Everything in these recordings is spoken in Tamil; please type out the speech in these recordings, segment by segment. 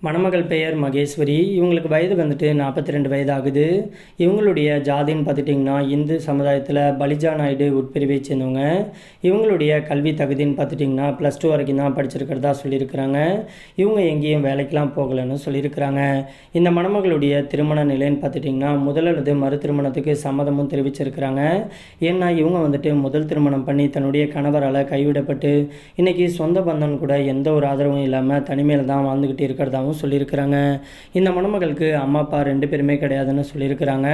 மணமகள் பெயர் மகேஸ்வரி. இவங்களுக்கு வயது வந்துட்டு 42 வயது ஆகுது. இவங்களுடைய ஜாதின்னு பார்த்துட்டிங்கன்னா இந்து சமுதாயத்தில் பலிஜா நாயுடு உட்பிரிவை சேர்ந்தவங்க. இவங்களுடைய கல்வி தகுதின்னு பார்த்துட்டிங்கன்னா +2 வரைக்கும் தான் படிச்சிருக்கிறதா சொல்லியிருக்கிறாங்க. இவங்க எங்கேயும் வேலைக்கெலாம் போகலைன்னு சொல்லியிருக்கிறாங்க. இந்த மணமகளுடைய திருமண நிலைன்னு பார்த்துட்டிங்கன்னா முதல் அல்லது மறு திருமணத்துக்கு சம்மதமும் தெரிவிச்சிருக்கிறாங்க. ஏன்னா இவங்க வந்துட்டு முதல் திருமணம் பண்ணி தன்னுடைய கணவரால் கைவிடப்பட்டு இன்றைக்கி சொந்த பந்தம் கூட எந்த ஒரு ஆதரவும் இல்லாமல் தனிமையில் தான் வாழ்ந்துக்கிட்டு இருக்கிறதாவும் சொல்லியிருக்கிறாங்க. இந்த மணமகளுக்கு அம்மா அப்பா 2 பேருமே கிடையாதுன்னு சொல்லியிருக்கிறாங்க.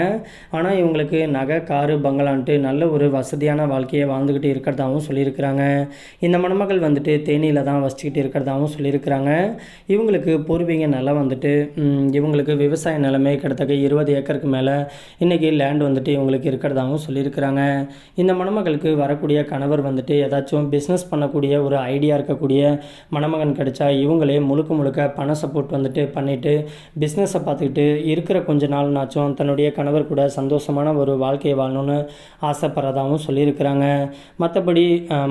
ஆனால் இவங்களுக்கு நகை, காரு, பங்களான்ட்டு நல்ல ஒரு வசதியான வாழ்க்கையை வாழ்ந்துக்கிட்டு இருக்கிறதாவும் சொல்லியிருக்கிறாங்க. இந்த மணமகள் வந்துட்டு தேனியில் தான் வசிச்சுக்கிட்டு இருக்கிறதாவும் சொல்லியிருக்கிறாங்க. இவங்களுக்கு பூர்வீக நிலம் வந்துட்டு இவங்களுக்கு விவசாய நிலமே கிட்டத்தட்ட 20 ஏக்கருக்கு மேலே இன்றைக்கி லேண்ட் வந்துட்டு இவங்களுக்கு இருக்கிறதாவும் சொல்லியிருக்கிறாங்க. இந்த மணமகளுக்கு வரக்கூடிய கணவர் வந்துட்டு ஏதாச்சும் பிஸ்னஸ் பண்ணக்கூடிய ஒரு ஐடியா இருக்கக்கூடிய மணமகன் கிடைச்சா இவங்களே முழுக்க பண சப்போர்ட் வந்துட்டு பண்ணிவிட்டு பிஸ்னஸை பார்த்துக்கிட்டு இருக்கிற கொஞ்ச நாள்னாச்சும் தன்னுடைய கணவர் கூட சந்தோஷமான ஒரு வாழ்க்கையை வாழணும்னு ஆசைப்படுறதாகவும் சொல்லியிருக்கிறாங்க. மற்றபடி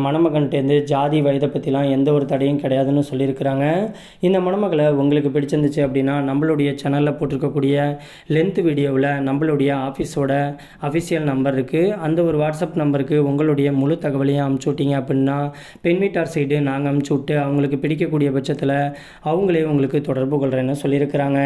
மணமகன்ட்டேருந்து ஜாதி வயதை பற்றிலாம் எந்த ஒரு தடையும் கிடையாதுன்னு சொல்லியிருக்கிறாங்க. இந்த மணமகளை உங்களுக்கு பிடிச்சிருந்துச்சு அப்படின்னா நம்மளுடைய சேனலில் போட்டிருக்கக்கூடிய லென்த் வீடியோவில் நம்மளுடைய ஆஃபீஸோட அஃபிஷியல் நம்பர் இருக்குது. அந்த ஒரு வாட்ஸ்அப் நம்பருக்கு உங்களுடைய முழு தகவலையும் அமுச்சு விட்டீங்க அப்படின்னா பெண் வீட்டார் சைடு நாங்கள் அமுச்சு விட்டு அவங்களுக்கு பிடிக்கக்கூடிய பட்சத்தில் அவங்களே உங்களுக்கு தொடர்பு கொள்கிறேன்னு சொல்லியிருக்கிறாங்க.